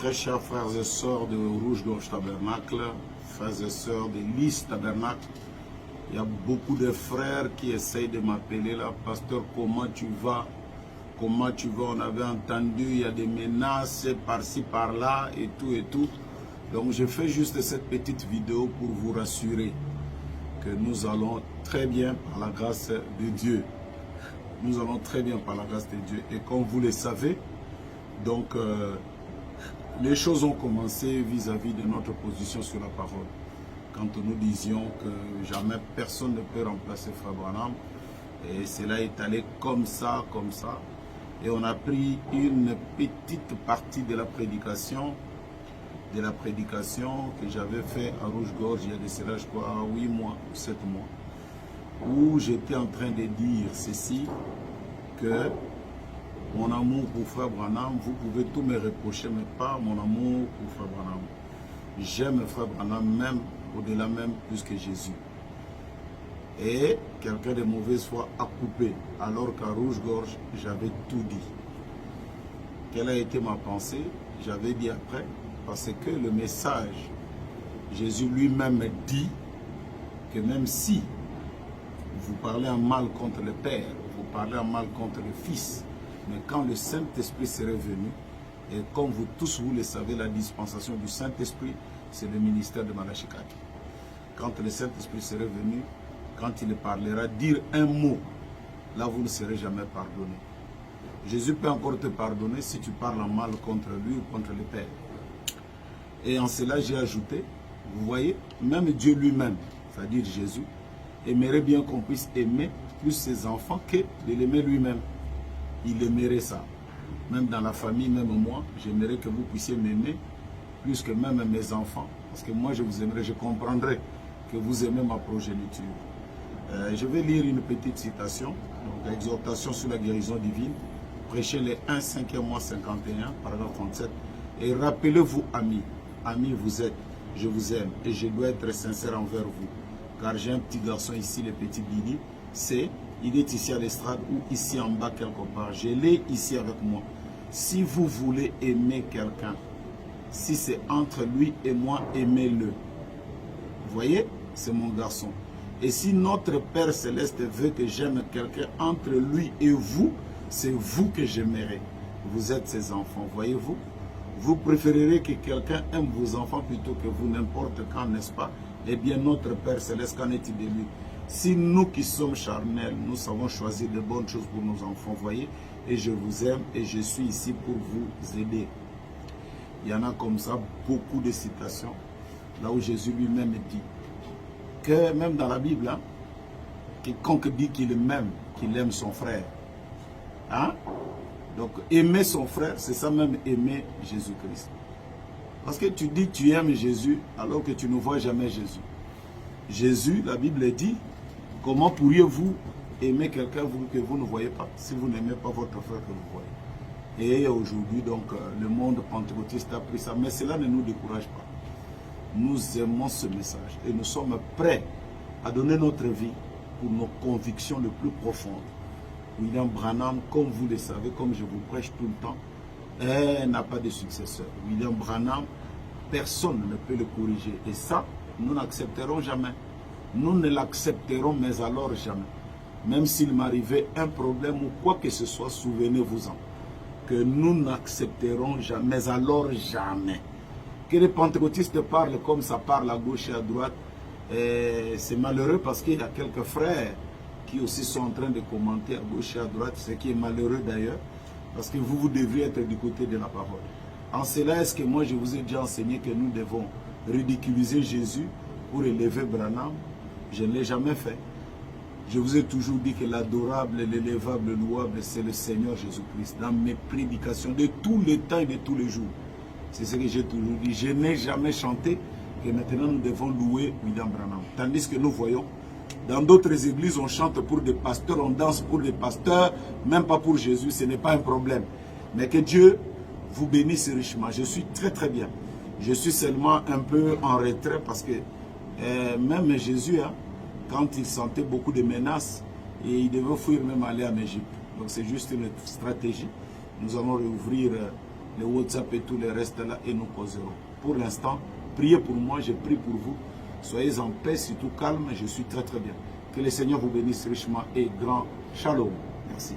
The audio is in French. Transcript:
Très chers frères et sœurs de Rouge-Gorge Tabernacle, frères et sœurs de Lys Tabernacle, il y a beaucoup de frères qui essayent de m'appeler là, pasteur, comment tu vas? Comment tu vas? On avait entendu, il y a des menaces par-ci, par-là et tout et tout. Donc je fais juste cette petite vidéo pour vous rassurer que nous allons très bien par la grâce de Dieu. Nous allons très bien par la grâce de Dieu. Et comme vous le savez, donc les choses ont commencé vis-à-vis de notre position sur la parole. Quand nous disions que jamais personne ne peut remplacer Frère Branham. Et cela est allé comme ça, comme ça. Et on a pris une petite partie de la prédication que j'avais fait à Rouge-Gorge il y a de cela, je crois, 8 mois ou 7 mois, où j'étais en train de dire ceci, que mon amour pour Frère Branham, vous pouvez tout me reprocher, mais pas mon amour pour Frère Branham. J'aime Frère Branham même, au-delà même, plus que Jésus. Et quelqu'un de mauvaise foi a coupé, alors qu'à Rouge-Gorge, j'avais tout dit. Quelle a été ma pensée? J'avais dit après, parce que le message, Jésus lui-même dit que même si vous parlez en mal contre le Père, vous parlez en mal contre le Fils, mais quand le Saint-Esprit serait venu, et comme vous tous vous le savez, la dispensation du Saint-Esprit, c'est le ministère de Malachi 4. Quand le Saint-Esprit serait venu, quand il parlera, dire un mot, là vous ne serez jamais pardonné. Jésus peut encore te pardonner si tu parles en mal contre lui ou contre le Père. Et en cela, j'ai ajouté, vous voyez, même Dieu lui-même, c'est-à-dire Jésus, aimerait bien qu'on puisse aimer plus ses enfants que de l'aimer lui-même. Il aimerait ça. Même dans la famille, même moi, j'aimerais que vous puissiez m'aimer plus que même mes enfants. Parce que moi, je vous aimerais, je comprendrais que vous aimez ma progéniture. Je vais lire une petite citation, donc exhortation sur la guérison divine, prêchez les 1 5e mois 51, paragraphe 37. Et rappelez-vous, amis, amis vous êtes, je vous aime et je dois être sincère envers vous. Car j'ai un petit garçon ici, le petit Billy, il est ici à l'estrade ou ici en bas quelque part. Je l'ai ici avec moi. Si vous voulez aimer quelqu'un, si c'est entre lui et moi, aimez-le. Vous voyez, c'est mon garçon. Et si notre Père Céleste veut que j'aime quelqu'un entre lui et vous, c'est vous que j'aimerai. Vous êtes ses enfants, voyez-vous? Vous préférerez que quelqu'un aime vos enfants plutôt que vous, n'importe quand, n'est-ce pas? Eh bien, notre Père Céleste, qu'en est-il de lui? Si nous qui sommes charnels, nous savons choisir de bonnes choses pour nos enfants, voyez? Et je vous aime et je suis ici pour vous aider. Il y en a comme ça beaucoup de citations, là où Jésus lui-même dit que même dans la Bible, hein, quiconque dit qu'il aime son frère. Hein? Donc aimer son frère, c'est ça même aimer Jésus-Christ. Parce que tu dis que tu aimes Jésus alors que tu ne vois jamais Jésus. Jésus, la Bible dit, comment pourriez-vous aimer quelqu'un que vous ne voyez pas si vous n'aimez pas votre frère que vous voyez? Et aujourd'hui, donc, le monde pentecôtiste a pris ça. Mais cela ne nous décourage pas. Nous aimons ce message et nous sommes prêts à donner notre vie pour nos convictions les plus profondes. William Branham, comme vous le savez, comme je vous prêche tout le temps, n'a pas de successeur. William Branham, personne ne peut le corriger. Et ça, nous n'accepterons jamais. Nous ne l'accepterons, mais alors jamais. Même s'il m'arrivait un problème ou quoi que ce soit, souvenez-vous-en, que nous n'accepterons jamais, mais alors jamais. Que les pentecôtistes parlent comme ça parle à gauche et à droite, c'est malheureux parce qu'il y a quelques frères qui aussi sont en train de commenter à gauche et à droite, ce qui est malheureux d'ailleurs, parce que vous devriez être du côté de la parole. En cela, est-ce que moi je vous ai déjà enseigné que nous devons ridiculiser Jésus pour élever Branham? Je ne l'ai jamais fait. Je vous ai toujours dit que l'adorable, l'élevable, le louable, c'est le Seigneur Jésus-Christ. Dans mes prédications de tous les temps et de tous les jours. C'est ce que j'ai toujours dit. Je n'ai jamais chanté que maintenant nous devons louer William Branham. Tandis que nous voyons, dans d'autres églises, on chante pour des pasteurs, on danse pour des pasteurs, même pas pour Jésus, ce n'est pas un problème. Mais que Dieu vous bénisse richement. Je suis très très bien. Je suis seulement un peu en retrait parce que même Jésus, hein, quand il sentait beaucoup de menaces, et il devait fuir même aller en Égypte. Donc c'est juste une stratégie. Nous allons réouvrir le WhatsApp et tout le reste là et nous causerons. Pour l'instant, priez pour moi, je prie pour vous. Soyez en paix, surtout calme, je suis très très bien. Que le Seigneur vous bénisse richement et grand shalom. Merci.